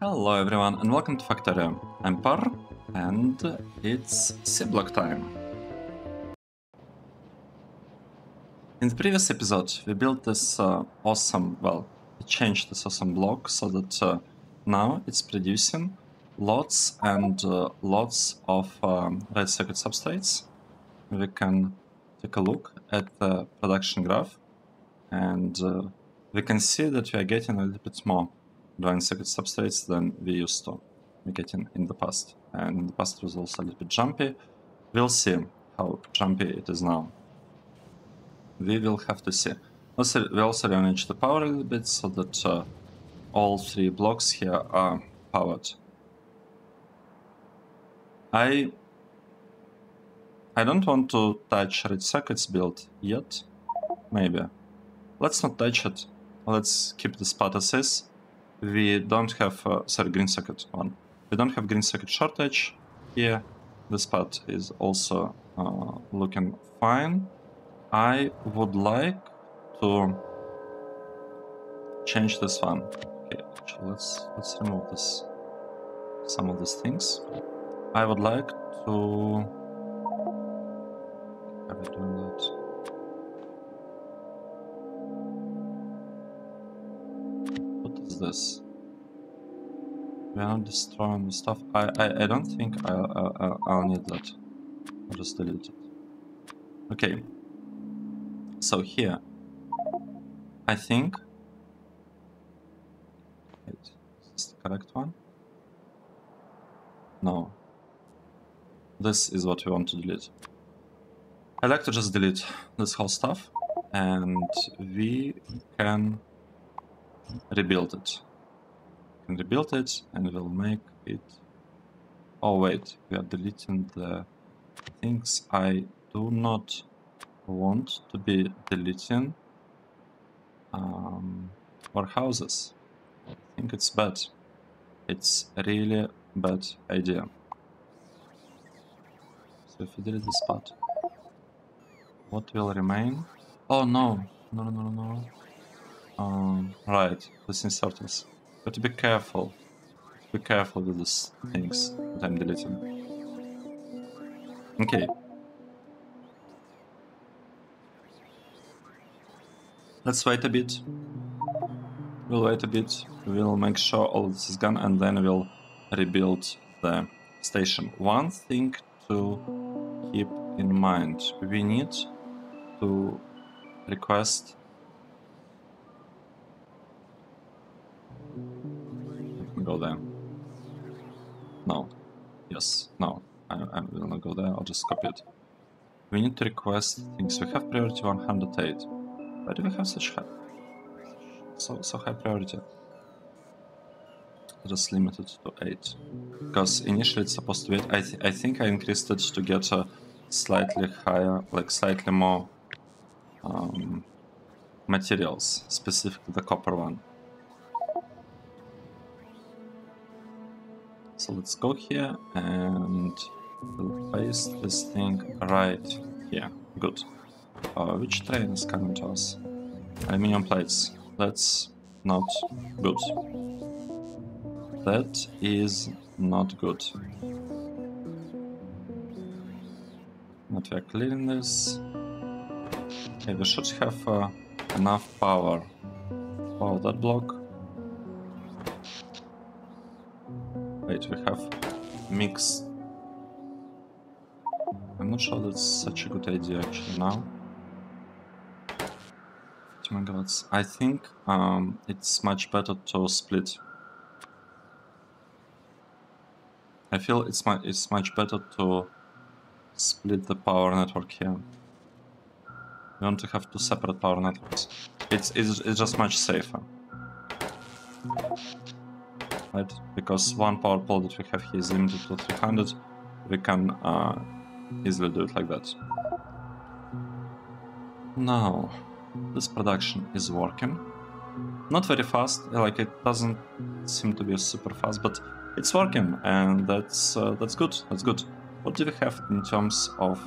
Hello everyone and welcome to Factorio. I'm Par and it's Seablock time. In the previous episode we built this we changed this awesome block so that now it's producing lots and lots of red circuit substrates. We can take a look at the production graph and we can see that we are getting a little bit more advanced circuit substrates than we used to be getting in the past. And in the past it was also a little bit jumpy. We'll see how jumpy it is now. We will have to see. We also rearranged the power a little bit so that all three blocks here are powered. I don't want to touch red circuits build yet. Maybe. Let's not touch it. Let's keep the spot as is. We don't have, green circuit one. We don't have green circuit shortage here. The spot is also looking fine. I would like to change this one. Okay, actually, let's remove this. Some of these things. I would like to. How are we doing that? This. We are not destroying the stuff. I don't think I'll need that. I'll just delete it. Okay. So here, I think. Wait, is this the correct one? No. This is what we want to delete. I like to just delete this whole stuff, and we can rebuild it. We can rebuild it and we'll make it. Oh wait, we are deleting the things I do not want to be deleting. Or houses. I think it's bad. It's a really bad idea. So if we delete this part, what will remain? Oh no, no. Right, this inserters. But to be careful. Be careful with these things that I'm deleting. Okay. Let's wait a bit. We'll wait a bit. We'll make sure all of this is gone and then we'll rebuild the station. One thing to keep in mind. We need to request. Go there. No. Yes. No. I will not go there. I'll just copy it. We need to request things. We have priority 108. Why do we have such high? So high priority? Just limited to 8. Because initially it's supposed to be 8. I think I increased it to get a slightly higher, like slightly more materials, specifically the copper one. So let's go here and we'll paste this thing right here. Good. Which train is coming to us? Aluminium plates. That's not good. That is not good. But we are clearing this. Okay, we should have enough power to power that block. Wait, we have mixed. I'm not sure that's such a good idea actually now. 50 megawatts. I think it's much better to split. I feel it's much better to split the power network here. We want to have two separate power networks. It's just much safer. Right? Because one power pole that we have here is limited to 300, we can easily do it like that. Now, this production is working. Not very fast, like it doesn't seem to be super fast, but it's working, and that's good. That's good. What do we have in terms of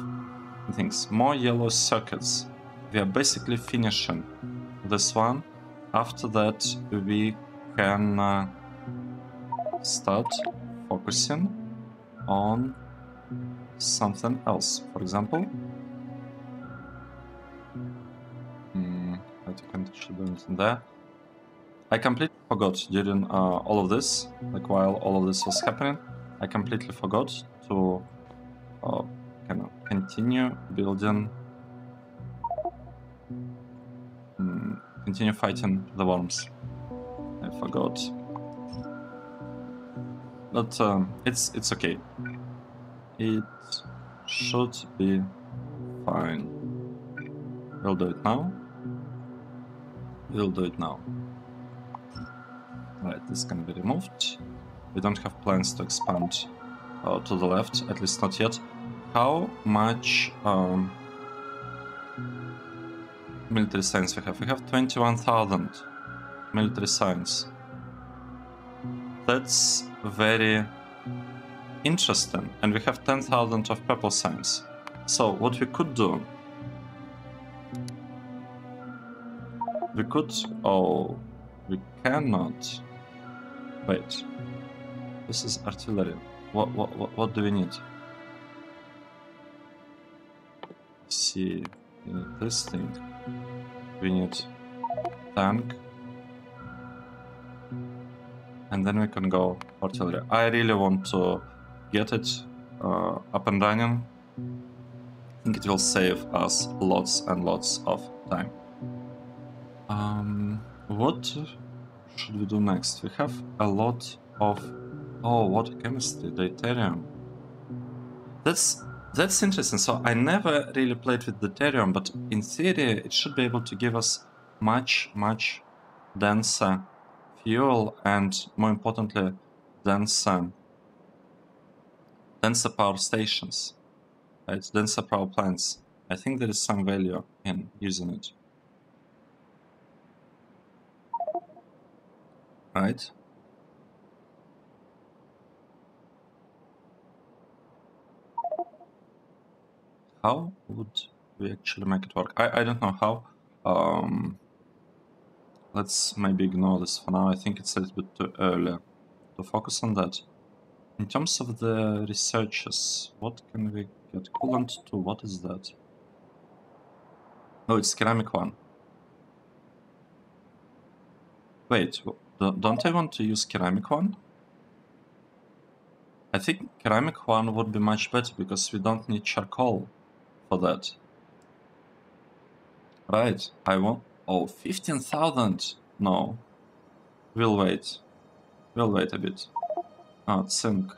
things? More yellow circuits. We are basically finishing this one. After that, we can start focusing on something else. For example, how to continue doing there. I completely forgot during all of this, like while all of this was happening, I completely forgot to kind of continue building, continue fighting the worms. I forgot, but it's okay. It should be fine. We'll do it now. We'll do it now. Right, this can be removed. We don't have plans to expand to the left, at least not yet. How much military science we have? We have 21,000 military science. That's very interesting. And we have 10,000 of purple science. So what we could do... We could... Oh, we cannot... Wait. This is artillery. What do we need? See, we need this thing. We need tank. And then we can go artillery. I really want to get it up and running. I think it will save us lots and lots of time. What should we do next? We have a lot of... Oh, water chemistry, deuterium. That's interesting. So I never really played with deuterium, but in theory it should be able to give us much denser fuel and, more importantly, denser power stations, right? Denser power plants. I think there is some value in using it. Right? How would we actually make it work? I don't know how. Let's maybe ignore this for now. I think it's a little bit too early to focus on that. In terms of the researches, what can we get? Coolant 2, what is that? Oh, it's ceramic 1. Wait, don't I want to use ceramic 1? I think ceramic 1 would be much better because we don't need charcoal for that. Right, I want... Oh, 15,000! No. We'll wait. We'll wait a bit. Ah, zinc.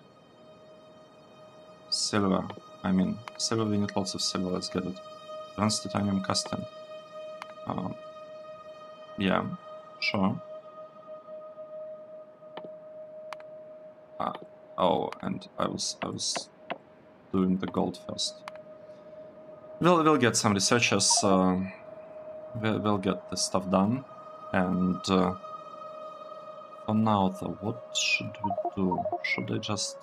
Silver. I mean, silver, we need lots of silver, let's get it. Trans titanium casting. Yeah, sure. Oh, and I was doing the gold first. We'll get some researchers. We'll get this stuff done, and for now, though, what should we do? Should I just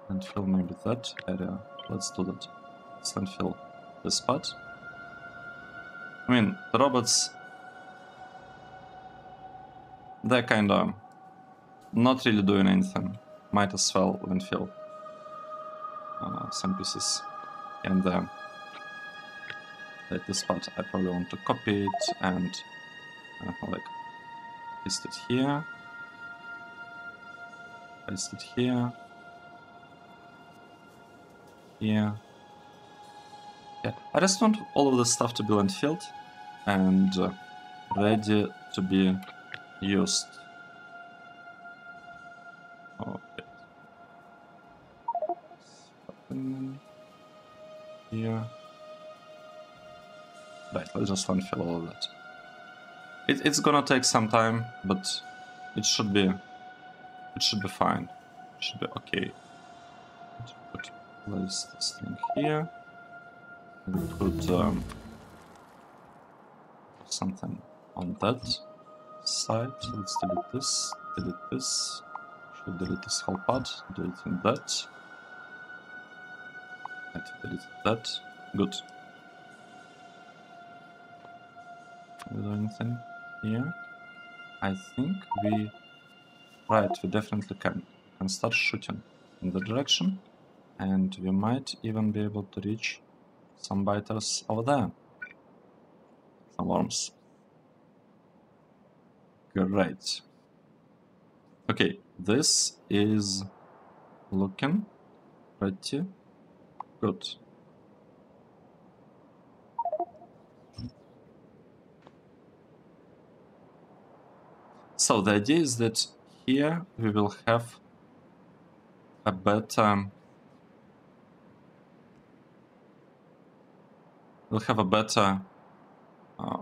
landfill maybe that area? Let's do that. Let's landfill this part. I mean, the robots, they're kinda not really doing anything. Might as well landfill some pieces here and there. Like this part, I probably want to copy it and like paste it here, paste it here, here. Yeah, I just want all of this stuff to be landfilled and ready to be used. Okay. Here. Right, let's just landfill all of that. It's gonna take some time, but it should be fine. It should be okay. Place this thing here. We could something on that side. Let's delete this. Delete this. Should delete this whole part. Deleting that. Right, delete that. Good. Is there anything here? I think we Right, we definitely can. And start shooting in the direction, and we might even be able to reach some biters over there. Some worms. Great. Okay, this is looking pretty good. So the idea is that here we will have a better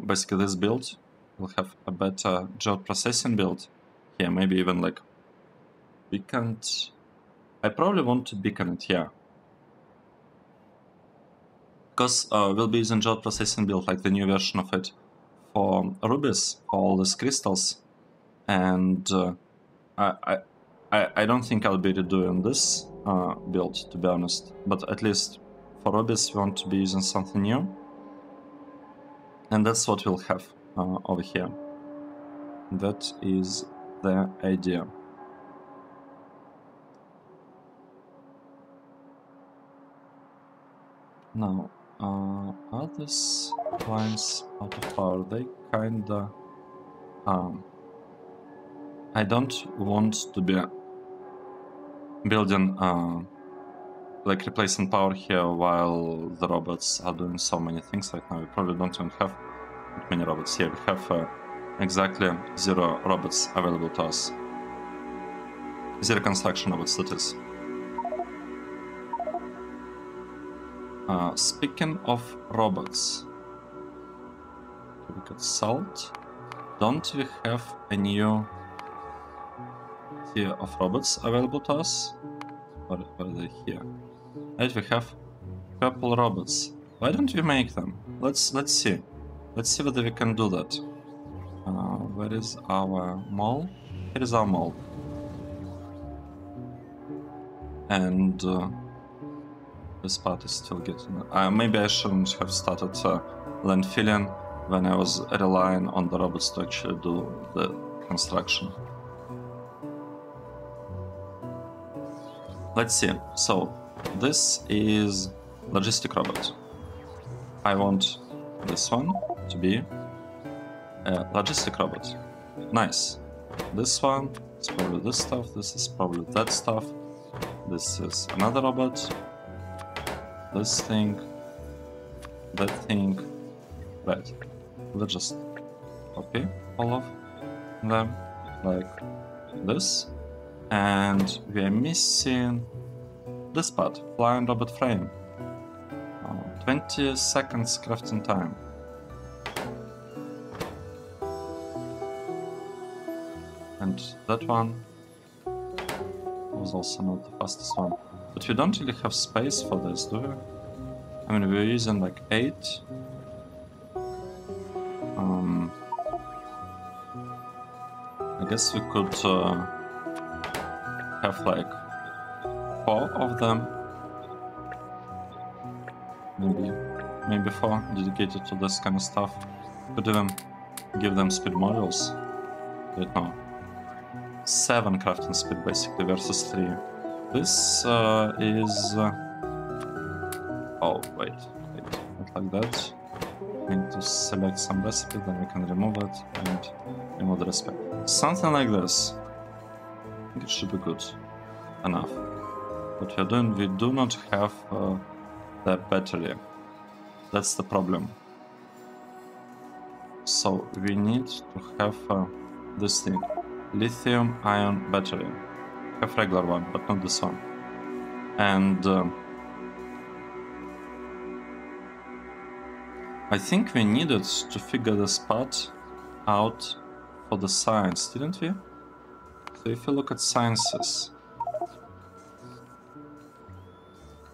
basically this build will have a better job processing build here, maybe even like beaconed. I probably want to beacon it here because we'll be using job processing build, like the new version of it, for rubies, for all these crystals, and I don't think I'll be redoing this build, to be honest, but at least for rubies we want to be using something new, and that's what we'll have over here. That is the idea. Now, are these lines out of power? They kinda... I don't want to be building, like replacing power here while the robots are doing so many things right now. We probably don't even have that many robots here. We have exactly 0 robots available to us. 0 construction robots, that is. Speaking of robots, we got salt. Don't we have a new tier of robots available to us? Or are they here? Right, we have purple robots. Why don't we make them? Let's see. Let's see whether we can do that. Where is our mall? Here is our mall. And this part is still getting... maybe I shouldn't have started landfilling when I was relying on the robots to actually do the construction. Let's see. So this is logistic robot. I want this one to be a logistic robot. Nice. This one is probably this stuff. This is probably that stuff. This is another robot. This thing. That thing. Right. Let's just copy all of them like this. And we are missing this part, flying robot frame. 20 seconds crafting time. And that one was also not the fastest one. But we don't really have space for this, do we? I mean, we're using like 8. I guess we could have like 4 of them. Maybe 4 dedicated to this kind of stuff. Could even give them speed modules. Right now. 7 crafting speed basically versus 3. This is... oh, wait, not like that. We need to select some recipe, then we can remove it and remove the recipe. Something like this. I think it should be good enough. What we are doing, we do not have the battery. That's the problem. So we need to have this thing. Lithium-ion battery. Have regular one, but not this one. And I think we needed to figure this part out for the science, didn't we? So if you look at sciences...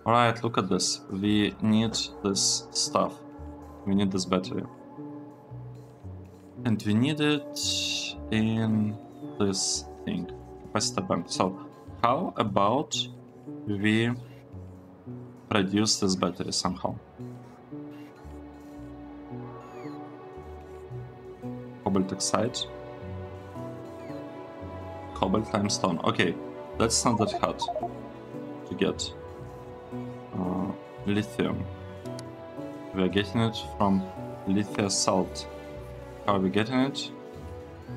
Alright, look at this. We need this stuff. We need this battery. And we need it in this thing. Capacitor bank. So how about we produce this battery somehow? Cobalt oxide. cobalt, limestone. Okay, that's not that hard to get. Lithium. We are getting it from lithium salt. How are we getting it?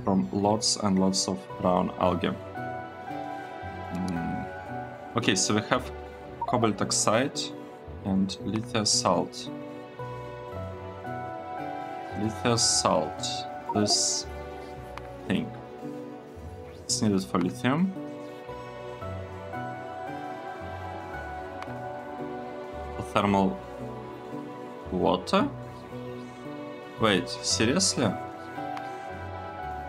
From lots and lots of brown algae. Okay, so we have cobalt oxide and lithium salt. Lithium salt. This thing. It's needed for lithium. For thermal water? Wait, seriously?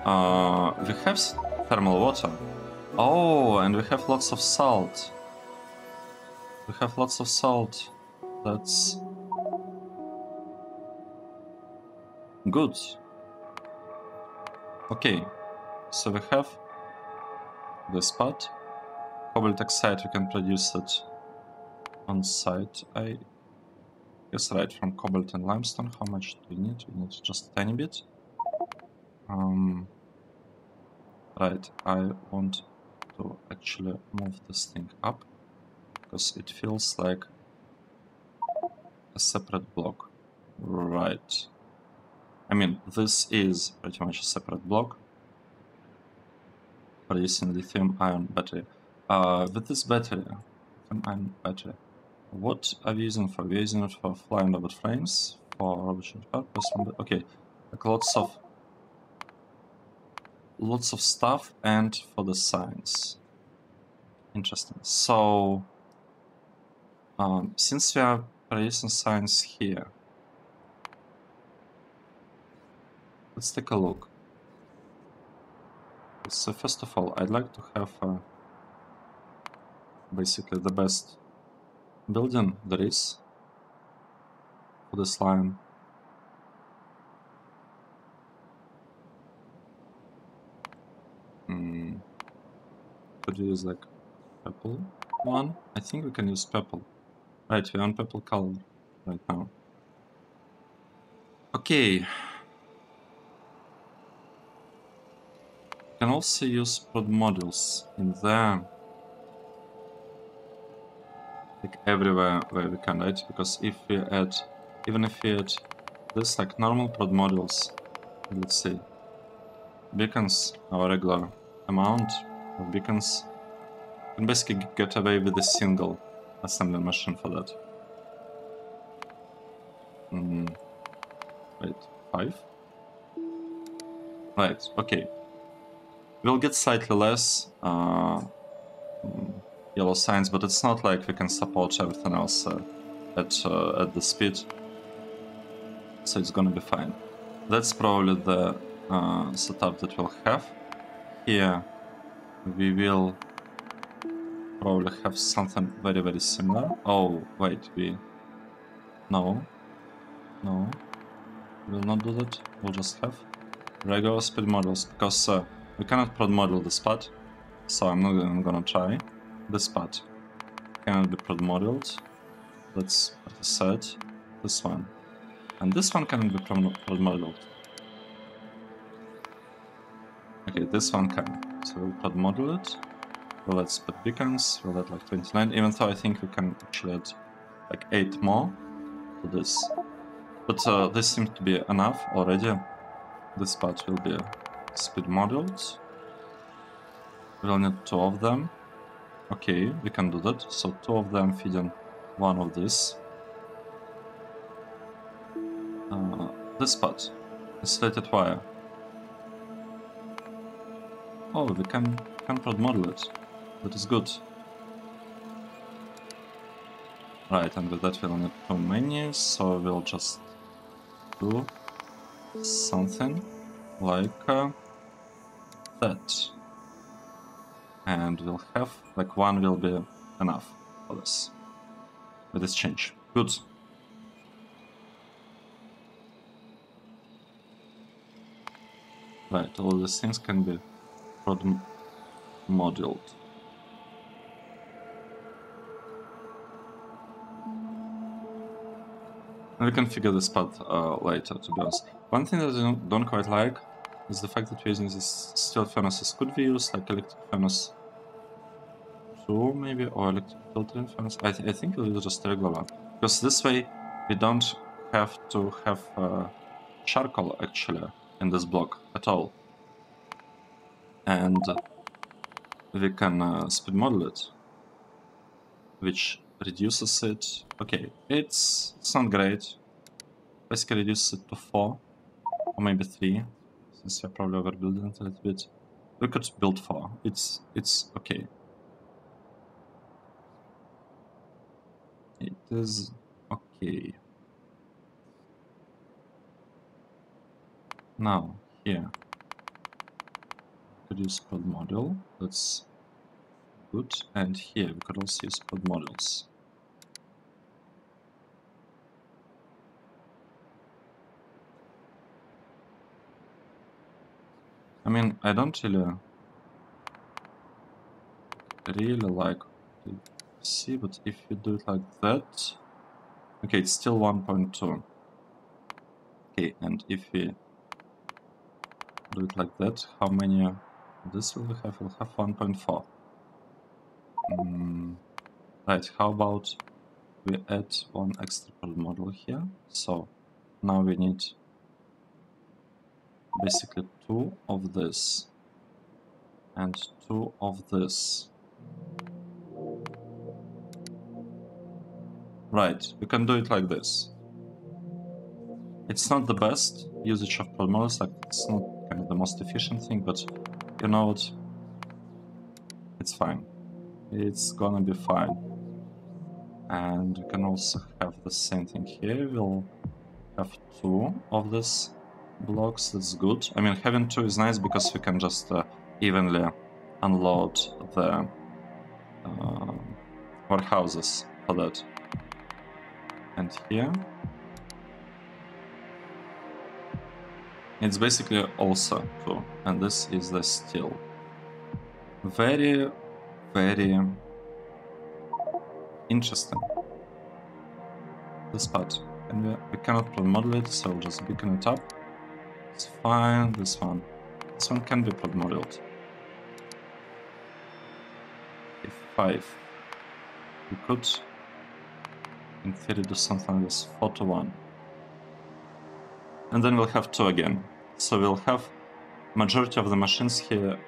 We have thermal water. Oh, and we have lots of salt. We have lots of salt. That's good. Okay, so we have this part. Cobalt oxide, we can produce it on site. I guess right, from cobalt and limestone. How much do we need? We need just a tiny bit. Right, I want to actually move this thing up because it feels like a separate block. Right. I mean, this is pretty much a separate block. Producing lithium-ion battery. With this battery, lithium-ion battery, what are we using for? We're using it for flying robot frames, for robot purpose. Okay, like lots of stuff, and for the science. Interesting. So, since we are producing science here, let's take a look. So first of all, I'd like to have basically the best building there is for this line. Could we use like purple one? I think we can use purple. Right, we're on purple color right now. Okay. You can also use prod modules in there. Like everywhere where we can, right? Because if we add, even if we add this like normal prod modules, let's see, beacons, our regular amount of beacons, you can basically get away with a single assembly machine for that. Wait, 5? Right, okay. We'll get slightly less yellow signs, but it's not like we can support everything else at the speed, so it's gonna be fine. That's probably the setup that we'll have. Here we will probably have something very, very similar. Oh, wait, no, we'll not do that. We'll just have regular speed models, because we cannot prod model this part, so I'm not even gonna try. This part cannot be prod modeled. That's what I said. This one. And this one cannot be prod modeled. Okay, this one can. So we'll prod model it. We'll add speed beacons. We'll add like 29, even though I think we can actually add like 8 more to this. But this seems to be enough already. This part will be speed modeled. We'll need 2 of them. Okay, we can do that. So 2 of them feeding one of this. This part, insulated wire. Oh, we can prod model it. That is good. Right, and with that we'll need 2 menus, so we'll just do something like that. And we'll have, like, 1 will be enough for this. With this change. Good. Right, all these things can be prod modeled. And we can figure this part later, to be honest. One thing that I don't quite like is the fact that we're using this steel furnaces. Could we use like electric furnace 2 maybe, or electric filtering furnace? I think we'll use just regular one, because this way we don't have to have charcoal actually in this block at all, and we can speed model it, which reduces it. Okay, it's not great. Basically reduces it to 4 or maybe 3, since we're probably overbuilding it a little bit. We could build 4. It's okay. It is okay. Now here we could use pod model. That's good. And here we could also use pod models. I mean, I don't really like to see, but if you do it like that, okay, it's still 1.2. Okay, and if we do it like that, how many this will we have? We'll have 1.4. Right, how about we add one extra pod model here? So now we need basically 2 of this and 2 of this. Right, we can do it like this. It's not the best usage of pod models, like it's not kind of the most efficient thing, but you know what? It's fine. It's gonna be fine. And we can also have the same thing here. We'll have 2 of these blocks. That's good. I mean, having 2 is nice because we can just evenly unload the warehouses for that. And here it's basically also 2, and this is the steel. Very, very interesting. This part, and we cannot model it, so we'll just beacon it up. It's fine. This one can be pod modeled. If 5, we could in theory do something like this, 4 to 1. And then we'll have 2 again. So we'll have majority of the machines here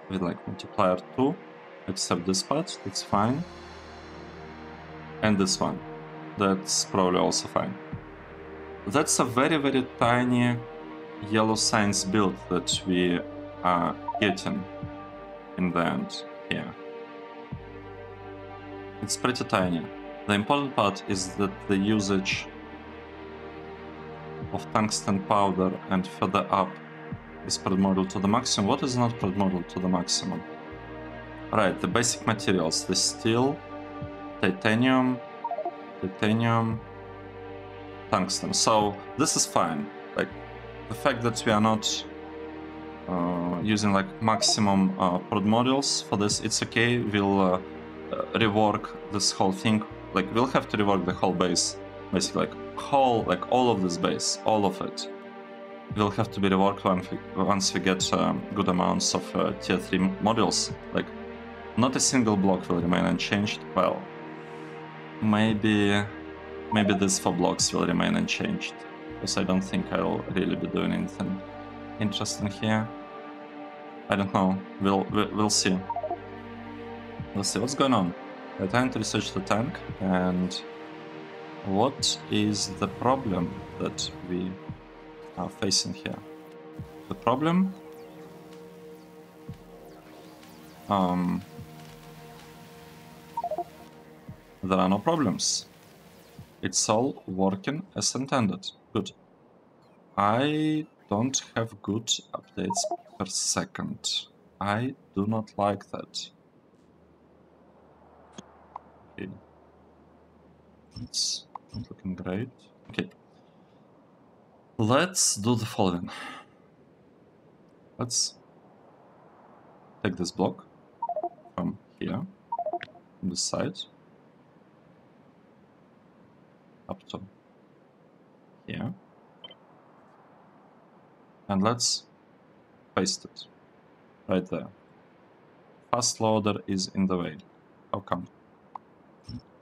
with like multiplier 2, except this part, that's fine. And this one, that's probably also fine. That's a very, very tiny yellow science build that we are getting in the end here. It's pretty tiny. The important part is that the usage of tungsten powder and further up is pod model to the maximum. What is not pod model to the maximum? Right, the basic materials, the steel, titanium, tungsten. So this is fine. Like the fact that we are not using like maximum pod models for this, it's okay. We'll rework this whole thing. Like we'll have to rework the whole base, basically like all of this base, all of it will have to be reworked once we get good amounts of tier 3 modules. Like not a single block will remain unchanged. Well, maybe these 4 blocks will remain unchanged, because I don't think I'll really be doing anything interesting here. I don't know. We'll see. We'll see what's going on. We're trying to research the tank, and what is the problem that we are facing here? The problem? There are no problems. It's all working as intended. Good. I don't have good updates per second. I do not like that. Okay. It's not looking great. Okay. Let's do the following. Let's take this block from here, from this side, up to here. And let's paste it right there. Fast loader is in the way. How come?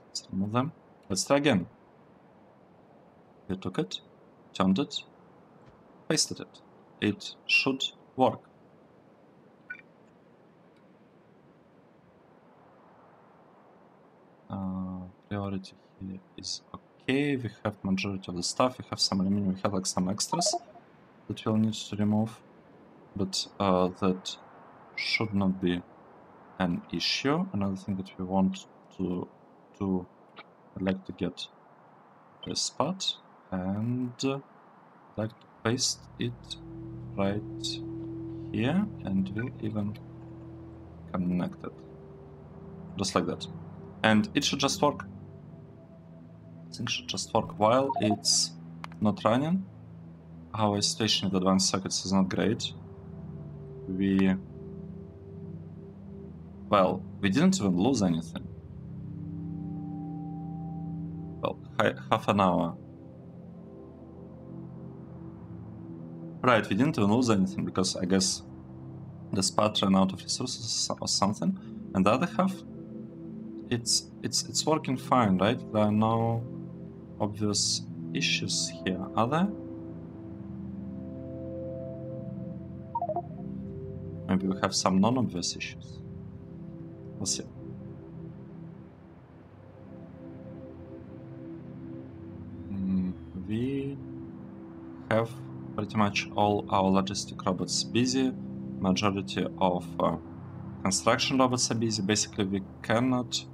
Let's remove them. Let's try again. We took it, turned it, pasted it. It should work. Priority here is okay. We have majority of the stuff. We have some aluminum. We have like some extras that we'll need to remove, but that should not be an issue. Another thing that we want to do, I'd like to get this spot and like to paste it right here, and we'll even connect it just like that. And it should just work. It should just work while it's not running. Our situation with advanced circuits is not great. We didn't even lose anything. Well, half an hour. Right, we didn't even lose anything because I guess the spot ran out of resources or something. And the other half, it's working fine, right? There are no obvious issues here, are there? Maybe we have some non-obvious issues. We'll see. We have pretty much all our logistic robots busy. Majority of construction robots are busy. Basically, we cannot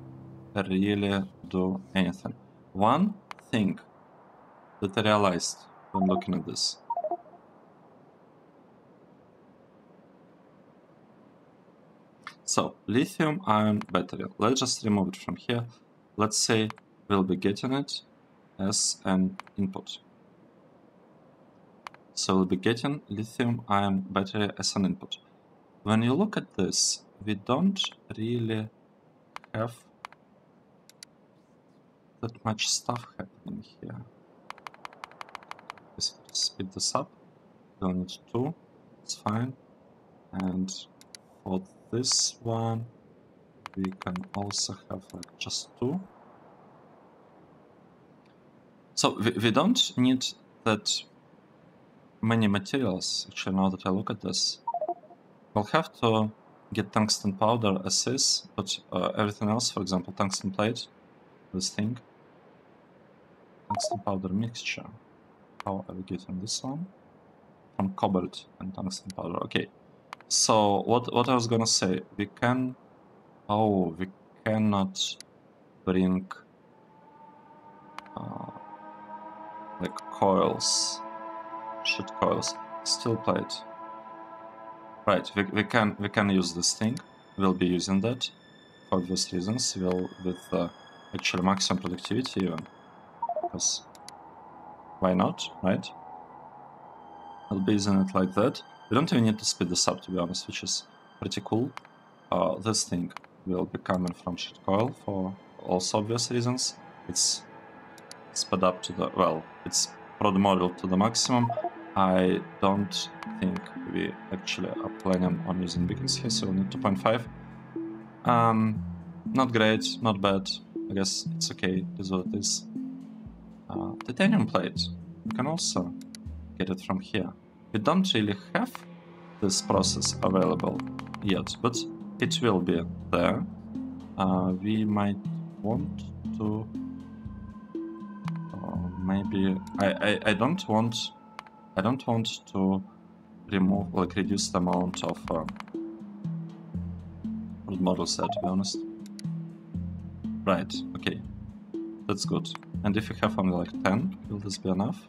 really do anything. One thing that I realized when looking at this. So, lithium-ion battery. Let's just remove it from here. Let's say we'll be getting it as an input. So we'll be getting lithium-ion battery as an input. When you look at this, we don't really have that much stuff happening here. Let's speed this up. We'll need 2. It's fine. And for this one, we can also have like just 2. So we don't need that many materials. Actually, now that I look at this, we'll have to get tungsten powder as is, but everything else, for example, tungsten plate, this thing, tungsten powder mixture. How are we getting this one? From cobalt and tungsten powder. Okay. So what I was gonna say, we can. Oh, we cannot bring like coils, shit coils, steel plate. Right, we can use this thing. We'll be using that for obvious reasons. With actually maximum productivity even, because why not, right? I'll be using it like that. We don't even need to speed this up, to be honest, which is pretty cool. This thing will be coming from shit coil for also obvious reasons. It's sped up to the, well, it's prod model to the maximum. I don't think we actually are planning on using beacons here, so we'll need 2.5. Not great, not bad. I guess it's okay, it is what it is. Titanium plate, we can also get it from here. We don't really have this process available yet, but it will be there. We might want to maybe I don't want to remove, like, reduce the amount of models there, to be honest. Right, okay, that's good. And if we have only like 10, will this be enough?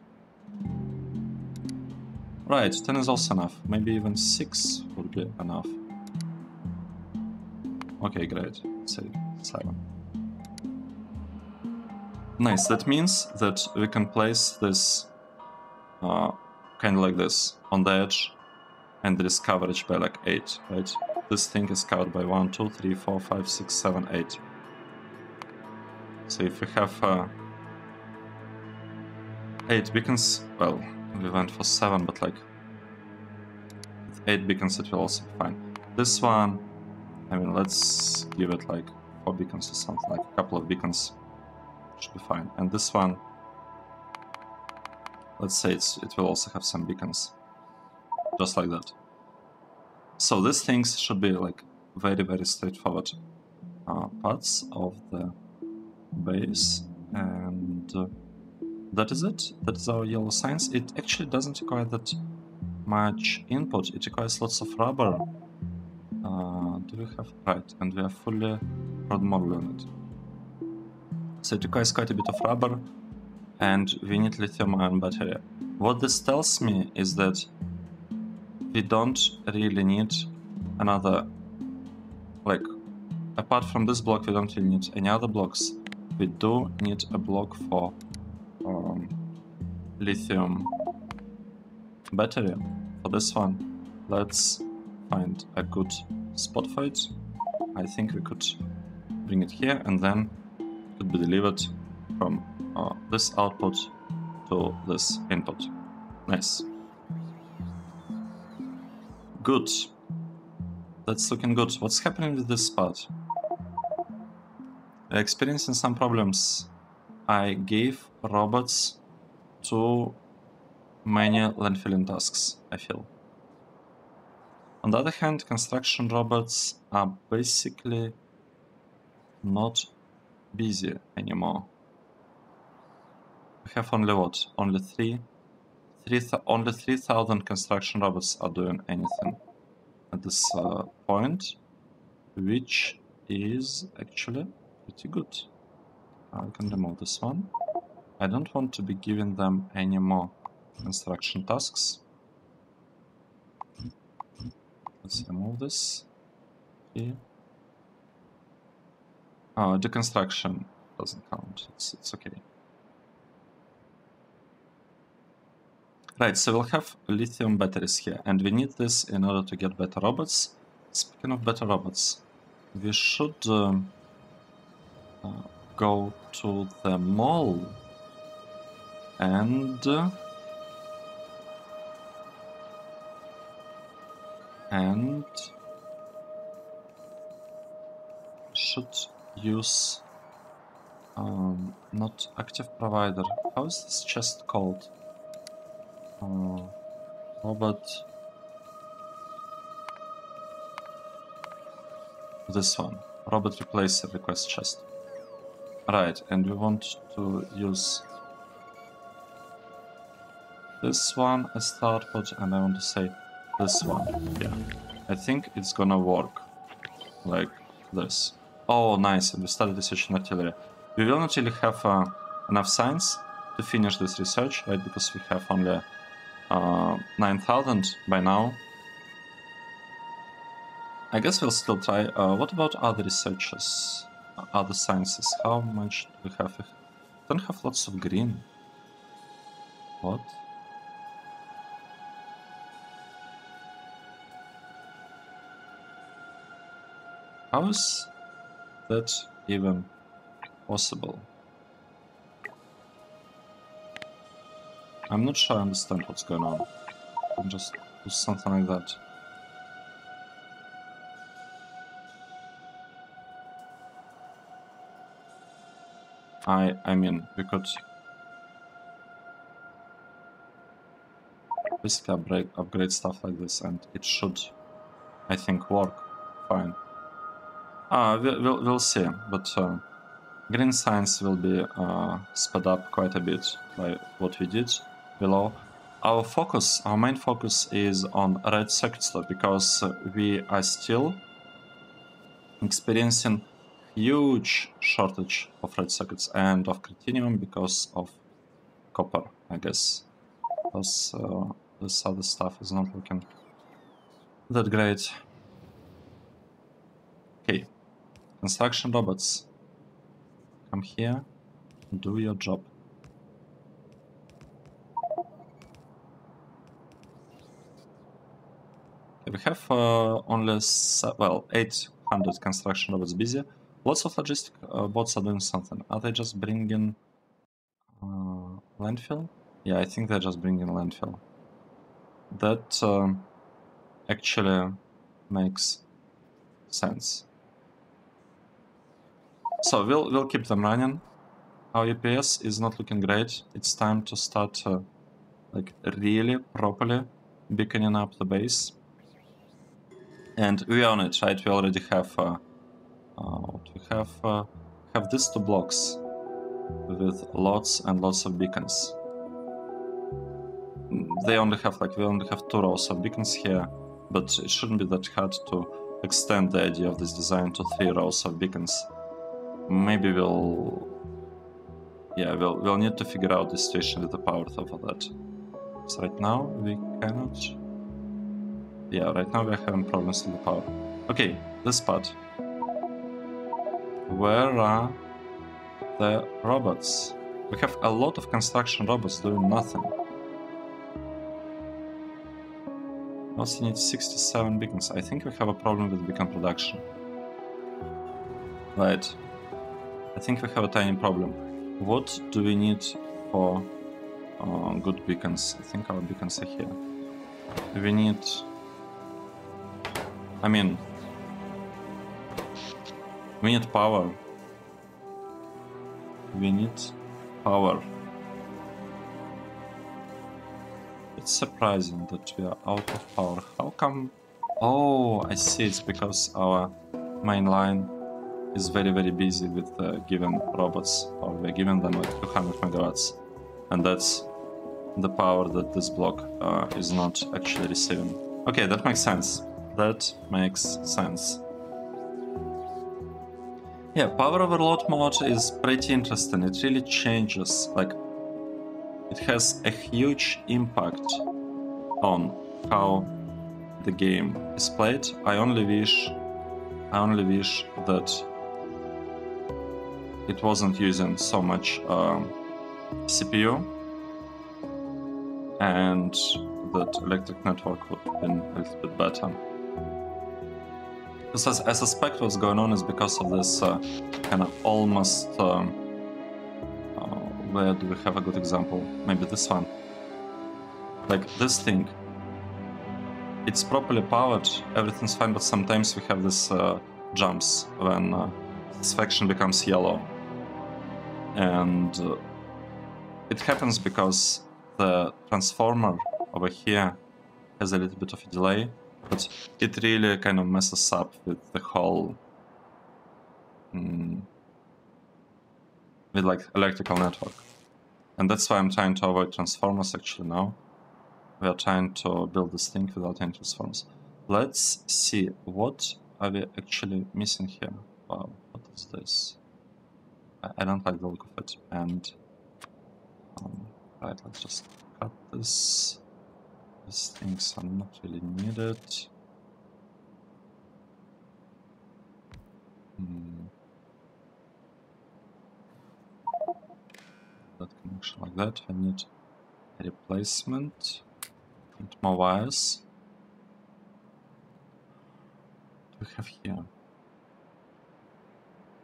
Right, 10 is also enough. Maybe even 6 would be enough. Okay, great. Let's say 7. Nice, that means that we can place this kind of like this on the edge, and there is coverage by like 8, right? This thing is covered by 1, 2, 3, 4, 5, 6, 7, 8. So if we have 8 beacons, well, we went for 7, but like 8 beacons, it will also be fine. This one, I mean, let's give it like 4 beacons or something, like a couple of beacons should be fine. And this one, let's say it will also have some beacons, just like that. So these things should be like very, very straightforward parts of the base, and that is it. That is our yellow signs. It actually doesn't require that much input. It requires lots of rubber. Do we have... right, and we are fully prod model on it. So it requires quite a bit of rubber, and we need lithium-ion battery. What this tells me is that we don't really need another, like, apart from this block, we don't really need any other blocks. We do need a block for lithium battery. For this one, let's find a good spot for it. I think we could bring it here, and then it could be delivered from this output to this input. Nice. Good. That's looking good. What's happening with this part? We're experiencing some problems. I gave robots too many landfilling tasks, I feel. On the other hand, construction robots are basically not busy anymore. We have only what? Only 3,000 construction robots are doing anything at this point, which is actually pretty good. I can remove this one. I don't want to be giving them any more construction tasks. Let's remove this here. Oh, deconstruction doesn't count. It's okay. Right, so we'll have lithium batteries here, and we need this in order to get better robots. Speaking of better robots, we should go to the mall and should use not active provider. How is this chest called? Robot. This one. Robot replacer request chest. Right, and we want to use this one as the output, and I want to say this one. Yeah, I think it's gonna work like this. Oh, nice, and we started researching artillery. We will not really have enough science to finish this research, right, because we have only 9,000 by now. I guess we'll still try. What about other researches, other sciences? How much do we have? We don't have lots of green. What? How is that even possible? I'm not sure I understand what's going on. I can just do something like that. I mean, we could basically upgrade stuff like this, and it should, I think, work fine. We'll see, but green science will be sped up quite a bit by what we did below. Our focus, our main focus is on red circuit slot, because we are still experiencing huge shortage of red circuits and of critinium because of copper, I guess. Because this other stuff is not looking that great. Okay, construction robots, come here, do your job. Okay, we have only, well, 800 construction robots busy. Lots of logistic bots are doing something. Are they just bringing landfill? Yeah, I think they're just bringing landfill. That actually makes sense. So we'll keep them running. Our EPS is not looking great. It's time to start like really properly beaconing up the base. And we're on it, right? We already have what we have these 2 blocks with lots and lots of beacons. They only have we only have 2 rows of beacons here, but it shouldn't be that hard to extend the idea of this design to 3 rows of beacons. Maybe we'll need to figure out the situation with the power for that. So right now we cannot. Yeah, right now we're having problems with the power. Okay, this part. Where are the robots? We have a lot of construction robots doing nothing. We also need 67 beacons. I think we have a problem with beacon production. Right. I think we have a tiny problem. What do we need for good beacons? I think our beacons are here. We need... we need power. We need power. It's surprising that we are out of power. How come? Oh, I see. It's because our main line is very, very busy with given robots, or we're giving them like 200 megawatts, and that's the power that this block is not actually receiving. Okay, that makes sense. That makes sense. Yeah, power overload mode is pretty interesting. It really changes, like, it has a huge impact on how the game is played. I only wish that it wasn't using so much CPU, and that electric network would have been a little bit better. Because I suspect what's going on is because of this kind of almost... where do we have a good example? Maybe this one. Like this thing. It's properly powered, everything's fine, but sometimes we have this jumps when this faction becomes yellow. And it happens because the transformer over here has a little bit of a delay, but it really kind of messes up with the whole with like electrical network. And that's why I'm trying to avoid transformers actually now. We are trying to build this thing without any transformers. Let's see, what are we actually missing here? Wow, what is this? I don't like the look of it. And right, let's just cut this. These things are not really needed. That connection like that. I need a replacement and more wires. What do we have here?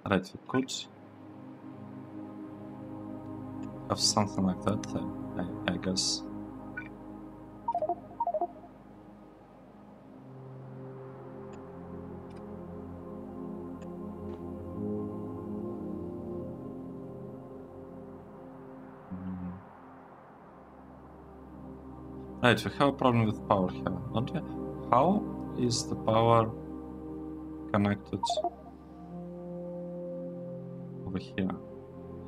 Right, we could have something like that, I guess. Right, we have a problem with power here, don't we? How is the power connected over here?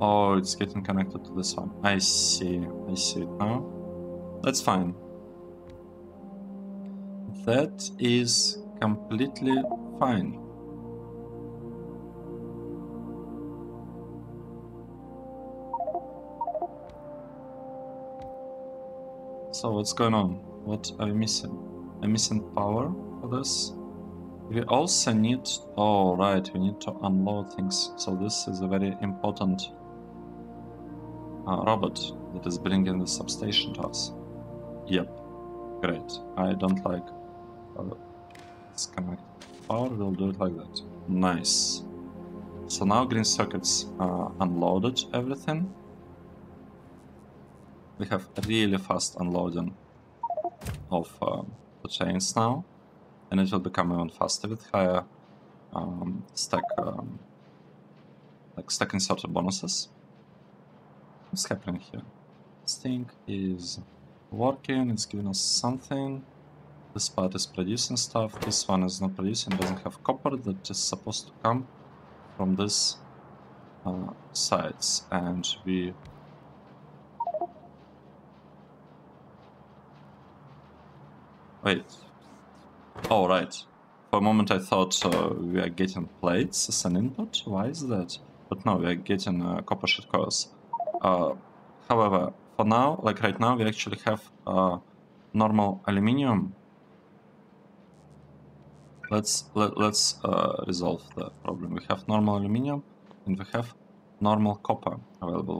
Oh, it's getting connected to this one. I see it now. That's fine. That is completely fine. So what's going on? What are we missing? I'm missing power for this. We also need... oh right, we need to unload things. So this is a very important robot that is bringing the substation to us. Yep, great. I don't like disconnect power. We'll do it like that. Nice. So now green circuits unloaded everything. We have really fast unloading of the chains now. and it will become even faster with higher stack inserted bonuses. What's happening here? This thing is working, it's giving us something. This part is producing stuff, this one is not producing, doesn't have copper that is supposed to come from this sides, and we wait. Oh, right. For a moment I thought we are getting plates as an input. Why is that? But no, we are getting copper sheet coils. However, for now, like right now, we actually have normal aluminium. Let's resolve the problem. We have normal aluminium and we have normal copper available.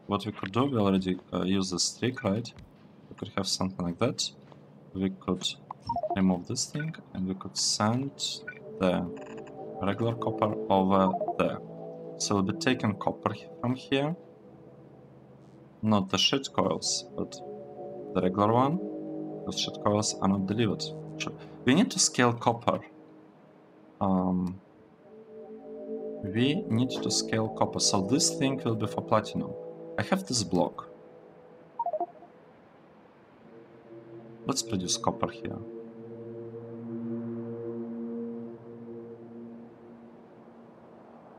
What we could do, we already use this trick, right? We could have something like that. We could remove this thing and we could send the regular copper over there. So we'll be taking copper from here, not the sheet coils, but the regular one, because sheet coils are not delivered. We need to scale copper. We need to scale copper, so this thing will be for platinum. I have this block. Let's produce copper here.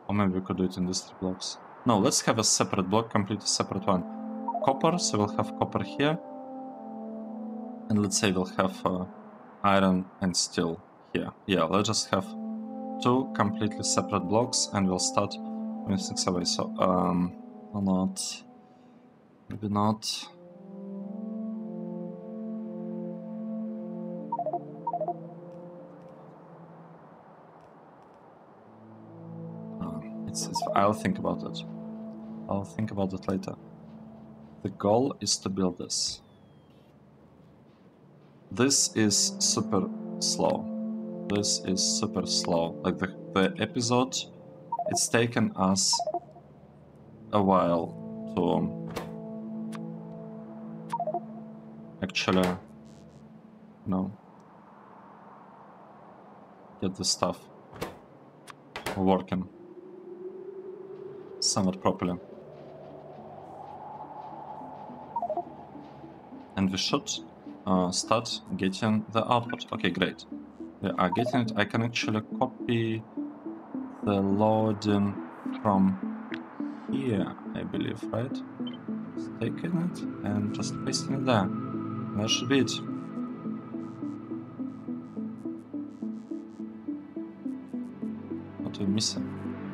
Or maybe we could do it in these 3 blocks. No, let's have a separate block, completely separate one. Copper, so we'll have copper here. And let's say we'll have iron and steel here. Yeah, let's just have 2 completely separate blocks and we'll start moving things away. So, or not. Maybe not. I'll think about it. I'll think about it later. The goal is to build this. This is super slow. This is super slow. Like the episode, it's taken us a while to actually, you know, get this stuff working somewhat properly. And we should start getting the output. Okay, great. We are getting it. I can actually copy the loading from here, I believe, right? Just taking it and just pasting it there. That should be it. What are we missing?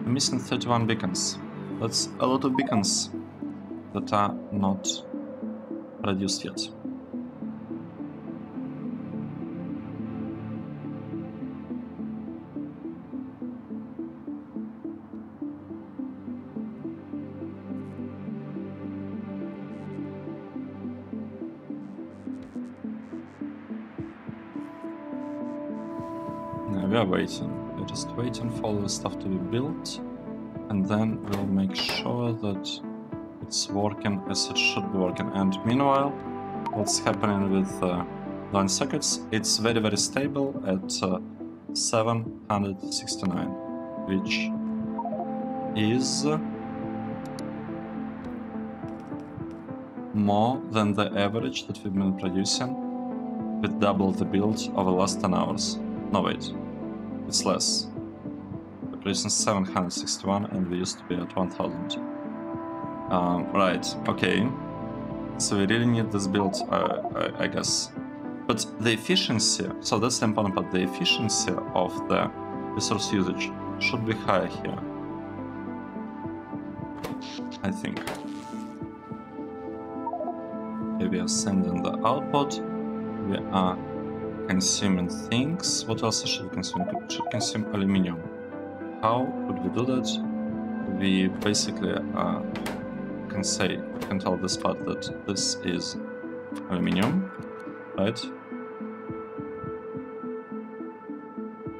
We're missing 31 beacons. That's a lot of beacons that are not produced yet. No, we are waiting. We're just waiting for all the stuff to be built, and then we'll make sure that it's working as it should be working. And meanwhile, what's happening with line circuits? It's very, very stable at 769, which is more than the average that we've been producing with double the build over the last 10 hours. No, wait, it's less. We're producing 761 and we used to be at 1000. Right, okay. So we really need this build, I guess. But the efficiency, so that's the important part, the efficiency of the resource usage should be higher here, I think. Okay, we are sending the output, we are consuming things. What else should we consume? We should consume aluminium. How could we do that? We basically can tell this part that this is aluminium, right?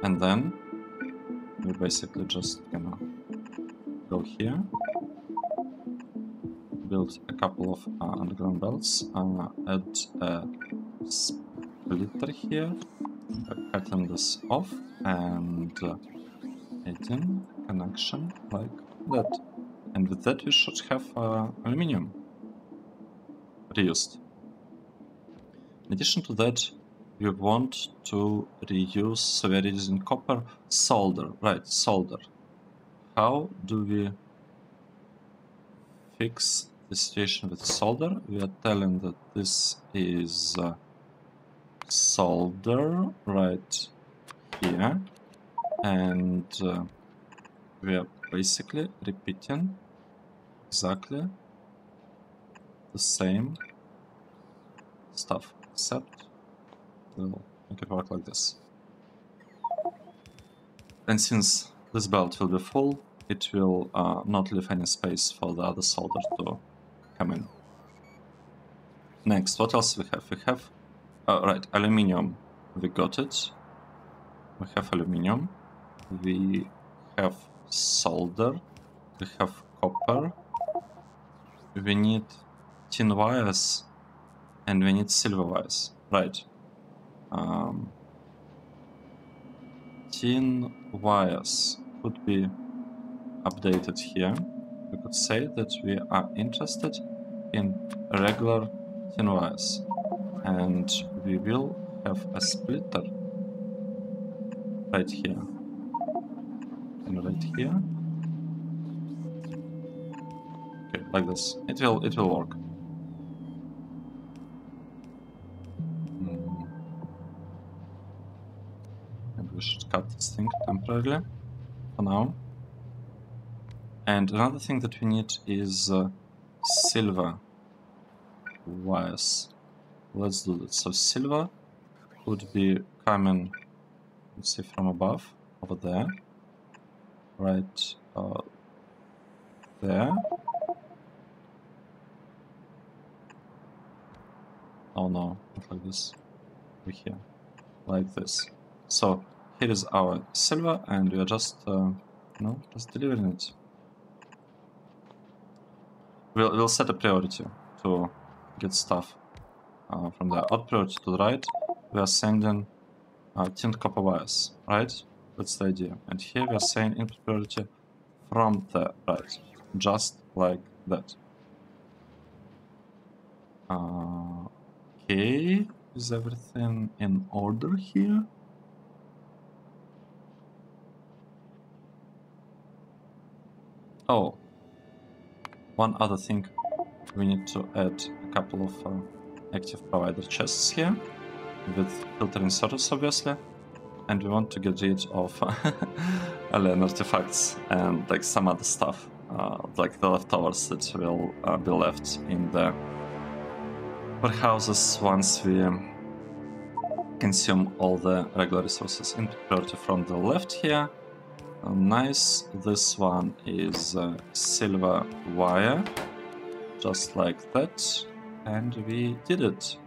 And then we're basically just gonna go here, build a couple of underground belts, add a splitter here, cutting this off and adding connection like that. And with that we should have aluminium reused. In addition to that, we want to reuse, so we are using copper solder, right, solder. How do we fix the situation with solder? We are telling that this is solder right here, and we are basically repeating exactly the same stuff, except we'll make it work like this. And since this belt will be full, it will not leave any space for the other solder to come in. Next, what else we have? We have, right, aluminium. We got it. We have aluminium. We have solder. We have copper. We need tin wires. And we need silver wires. Right. Tin wires could be updated here. We could say that we are interested in regular tin wires, and we will have a splitter right here and right here. Okay, like this. It will work. And we should cut this thing temporarily for now. And another thing that we need is silver wires. Let's do that. So silver would be coming, let's say, from above, over there, right there. Oh no, not like this. Over here, like this. So here is our silver, and we are just, just delivering it. We'll set a priority to get stuff from the out priority to the right. We are sending tinned copper wires, right? That's the idea. And here we are saying input priority from the right, just like that. Okay, is everything in order here? Oh, one other thing, we need to add a couple of active provider chests here with filter inserters, obviously, and we want to get rid of alien artifacts and like some other stuff, like the leftovers that will be left in the warehouses once we consume all the regular resources. Input priority from the left here. Nice. This one is silver wire, just like that, and we did it.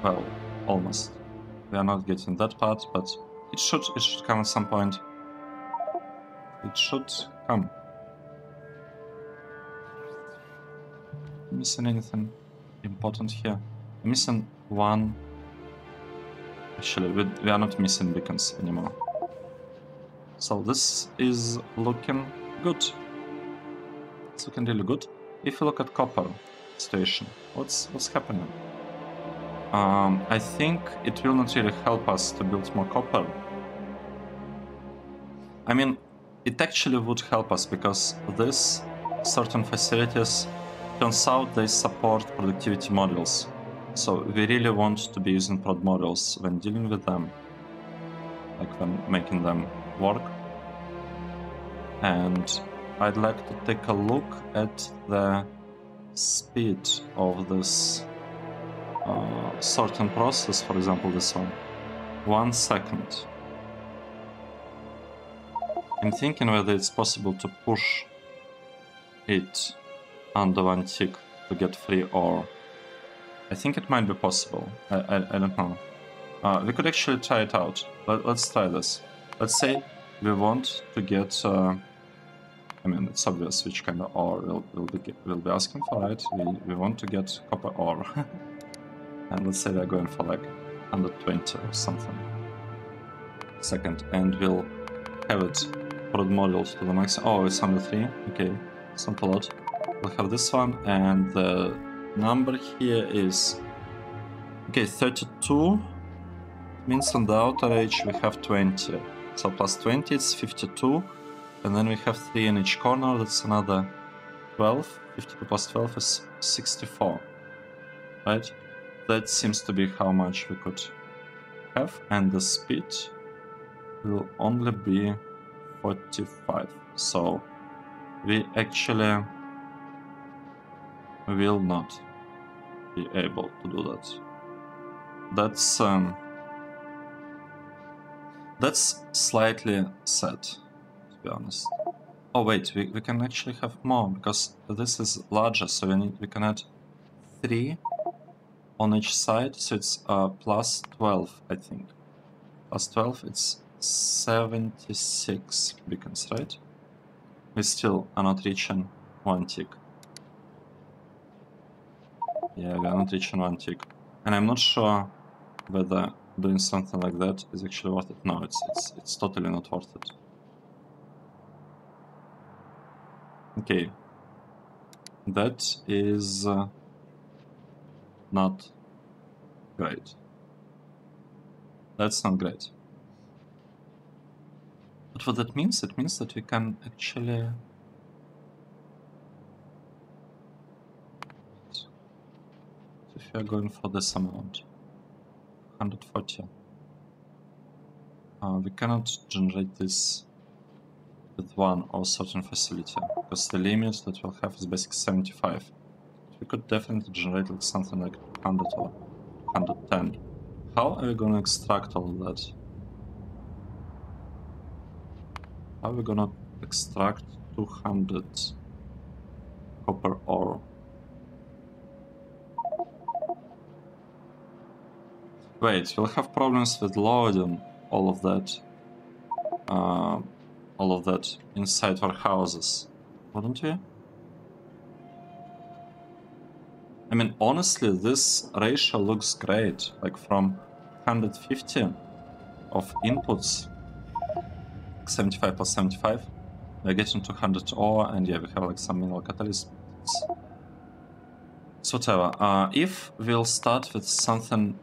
Well, almost. We are not getting that part, but it should come at some point. It should come. Missing anything important here? I'm missing one. Actually, we are not missing beacons anymore. So this is looking good. It's looking really good. If you look at copper situation, what's happening? I think it will not really help us to build more copper. I mean, it actually would help us because this certain facilities, turns out they support productivity modules. So we really want to be using prod modules when dealing with them, like when making them work. And I'd like to take a look at the speed of this sorting process, for example this one. 1 second. I'm thinking whether it's possible to push it under 1 tick to get free ore. I think it might be possible. I don't know. We could actually try it out. Let's try this. Let's say we want to get... I mean, it's obvious which kind of ore we'll be asking for, right? We want to get copper ore. And let's say we're going for like 120 or something. Second, and we'll have it for the modules to the maximum. Oh, it's 103. Okay, it's not a lot. We'll have this one, and the number here is okay, 32. Means on the outer edge we have 20. So plus 20 it's 52, and then we have 3 in each corner. That's another 12. 52 plus 12 is 64. Right? That seems to be how much we could have, and the speed will only be 45. So we actually will not be able to do that. That's slightly sad, to be honest. Oh wait, we can actually have more, because this is larger, so we can add 3 on each side, so it's plus 12, I think. Plus 12, it's 76 beacons, right? We still are not reaching 1 tick. Yeah, we are not reaching 1 tick. And I'm not sure whether doing something like that is actually worth it. No, it's totally not worth it. Okay. That is not great. That's not great. But what that means? It means that we can actually... If we are going for this amount, 140, we cannot generate this with one or certain facility, because the limit that we'll have is basically 75. We could definitely generate like something like 100 or 110. How are we going to extract all of that? How are we going to extract 200 copper ore? Wait, we'll have problems with loading all of that inside our houses, wouldn't we? I mean, honestly, this ratio looks great. Like from 150 of inputs, 75 plus 75, we're getting 200 ore, and yeah, we have like some mineral catalyst. It's whatever. If we'll start with something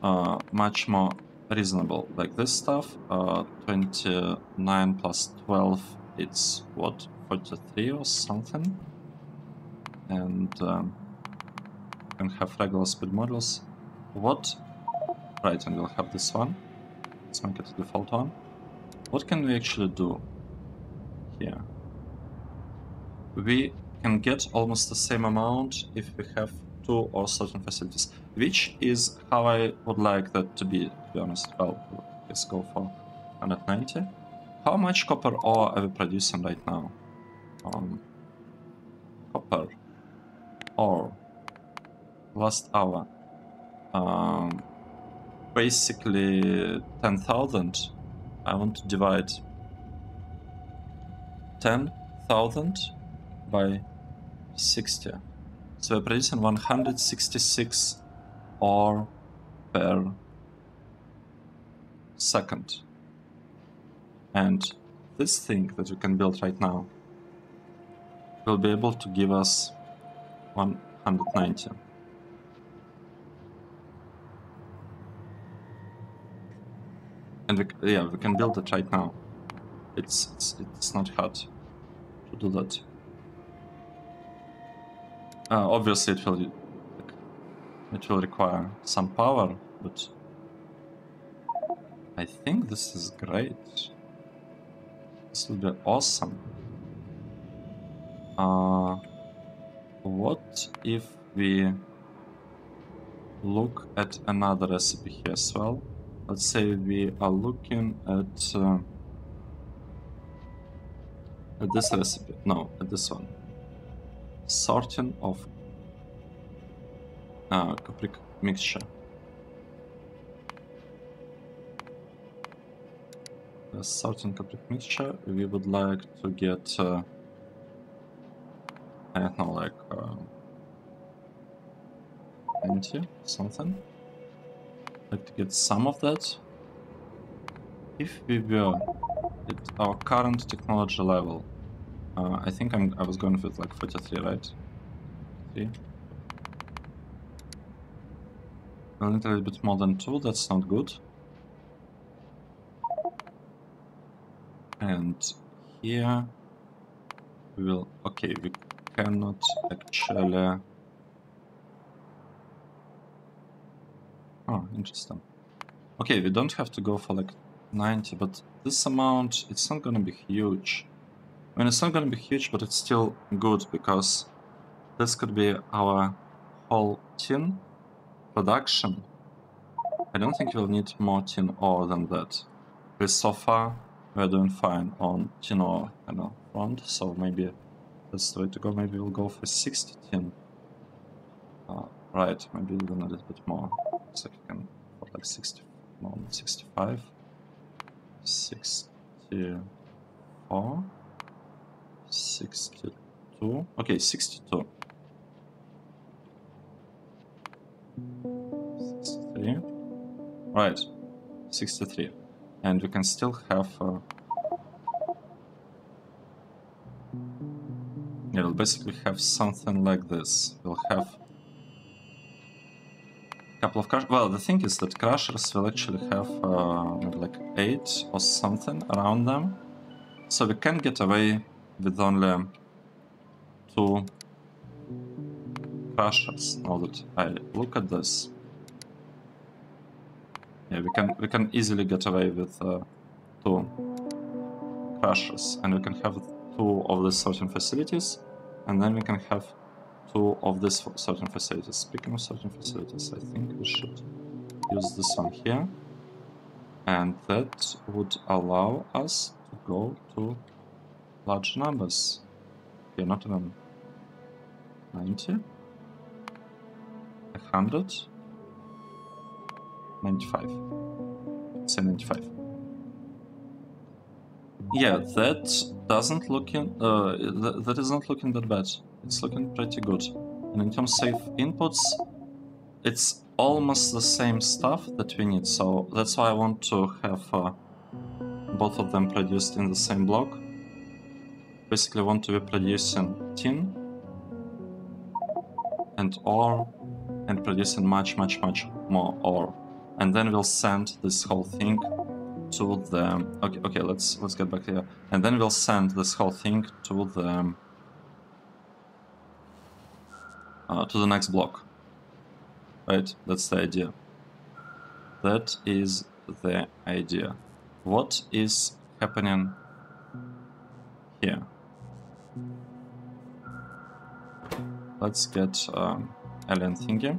much more reasonable, like this stuff, 29 plus 12, it's what, 43 or something? And can have regular speed models. What? Right, and we'll have this one. Let's make it a default one. What can we actually do here? We can get almost the same amount if we have 2 or certain facilities, which is how I would like that to be honest. Well, let's go for 190. How much copper ore are we producing right now? Copper ore. Last hour. Basically 10,000. I want to divide 10,000 by 60. So we're producing 166 ore per second. And this thing that we can build right now will be able to give us 190. And we can build it right now. It's not hard to do that. Obviously, it will require some power, but I think this is great. This will be awesome. What if we look at another recipe here as well? Let's say we are looking at this recipe. No, at this one. Sorting of cupric mixture. The sorting cupric mixture, we would like to get I don't know, like 20 something. like to get some of that. If we were at our current technology level, I think I was going with like 43, right? 3. A little bit more than 2, that's not good. And here we will, okay, we cannot actually, oh, interesting. Okay, we don't have to go for like 90, but this amount, it's not gonna be huge. I mean, it's not gonna be huge, but it's still good, because this could be our whole tin production. I don't think we'll need more tin ore than that. Because so far, we're doing fine on tin ore front, so maybe that's the way to go. Maybe we'll go for 60 tin. Right, maybe even a little bit more. So we can put like 60, no, 65, 64, 62. Okay, 62. 63. Right, 63. And we can still have... yeah, we'll basically have something like this. We'll have a couple of crushers. Well, the thing is that crushers will actually have maybe like 8 or something around them. So we can get away with only 2 crushers. Now that I look at this, yeah, we can easily get away with 2 crushers, and we can have 2 of the sorting facilities, and then we can have 2 of these sorting facilities. Speaking of sorting facilities, I think we should use this one here, and that would allow us to go to large numbers. Okay, not even 90, 100, 95. Say 95. Yeah, that doesn't looking that is not looking that bad. It's looking pretty good. And in terms of inputs, it's almost the same stuff that we need. So that's why I want to have both of them produced in the same block. Basically, I want to be producing tin and ore, and producing much more ore. And then we'll send this whole thing to the... Okay, let's get back here. And then we'll send this whole thing to the next block. Right? That's the idea. That is the idea. What is happening here? Let's get alien thingy.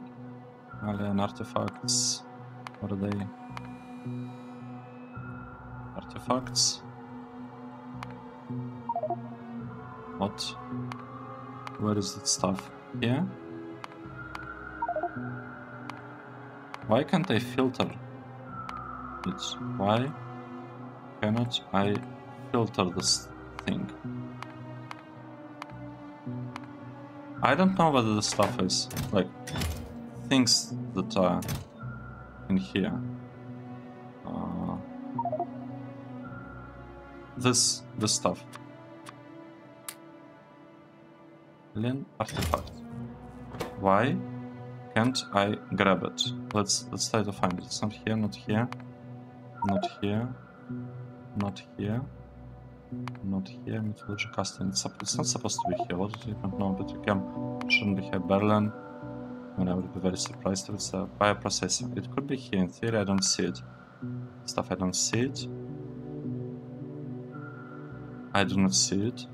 Alien artifacts. What are they? Artifacts. What? Where is that stuff? Here? Why can't I filter it? Why cannot I filter this thing? I don't know whether the stuff is like things that are in here. This stuff. Alien artifact. Why can't I grab it? Let's try to find it. It's not here, not here, not here, not here, not here. Metallurgy casting. It's not supposed to be here. What do you know? Petrochem shouldn't be here. Berlin. And I would be very surprised if it's a bioprocessor. It could be here. In theory, I don't see it. Stuff, I don't see it. I do not see it.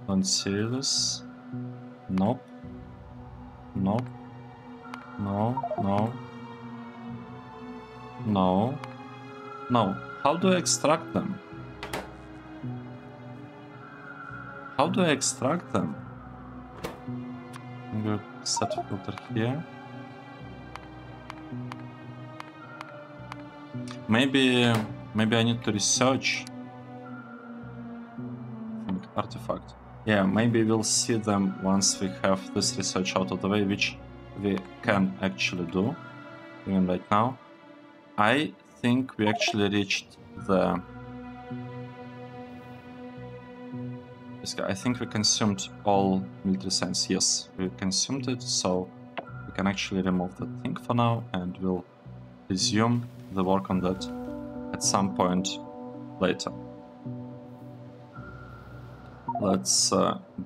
Don't see this. Nope. Nope. No, no. No. No. How do I extract them? How do I extract them? I'm going to set filter here. Maybe I need to research artifact. Yeah, maybe we'll see them once we have this research out of the way, which we can actually do. even right now. I think we actually reached the... I think we consumed all military science. Yes, we consumed it, so we can actually remove that thing for now, and we'll resume the work on that at some point later. Let's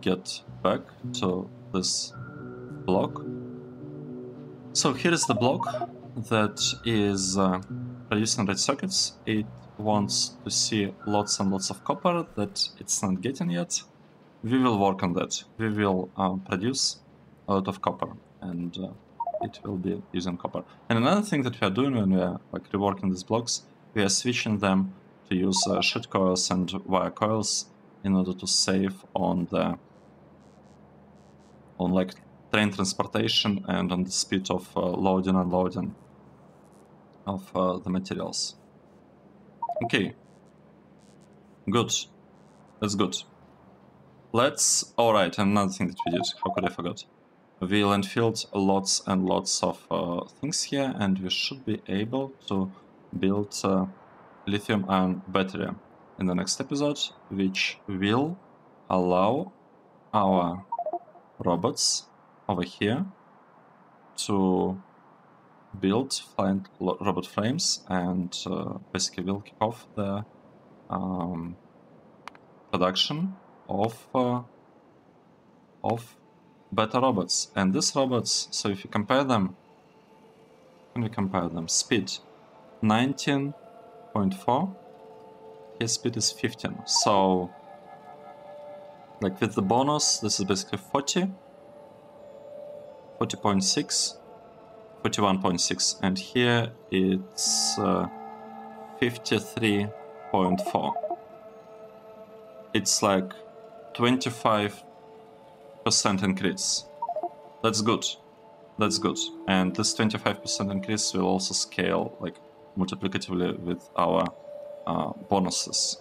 get back to this block. So here is the block that is producing red circuits. It wants to see lots and lots of copper that it's not getting yet. We will work on that. We will produce a lot of copper, and it will be using copper. And another thing that we are doing when we are like reworking these blocks, we are switching them to use sheet coils and wire coils in order to save on the like train transportation and on the speed of loading and unloading of the materials. Okay, good. That's good. Let's... Alright, another thing that we did. How could I forget? We landfilled lots and lots of things here, and we should be able to build a lithium-ion battery in the next episode, which will allow our robots over here to build flying robot frames, and basically will kick off the production of beta robots. And these robots, so if you compare them, when we compare them, speed 19.4, his speed is 15. So like with the bonus, this is basically 40, 40.6, 41.6, and here it's 53.4. It's like 25% increase. That's good. That's good. And this 25% increase will also scale like multiplicatively with our bonuses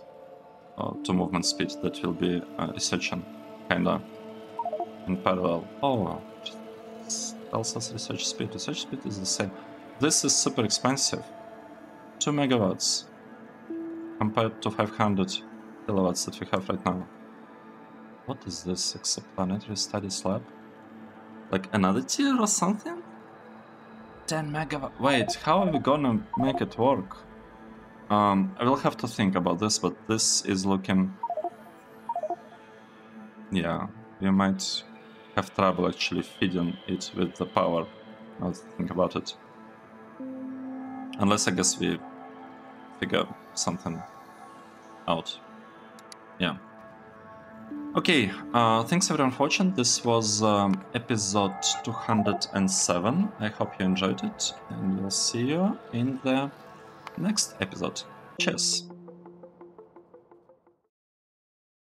to movement speed that will be researching kinda in parallel. Oh, tells us research speed. Research speed is the same. This is super expensive. 2 megawatts compared to 500 kilowatts that we have right now. What is this? Exoplanetary Studies Lab? Like another tier or something? 10 megawatt. Wait, how are we gonna make it work? I will have to think about this, but this is looking... Yeah, we might have trouble actually feeding it with the power. Now to think about it. Unless I guess we figure something out. Yeah. Okay, thanks everyone for watching. This was episode 207. I hope you enjoyed it, and we'll see you in the next episode. Cheers!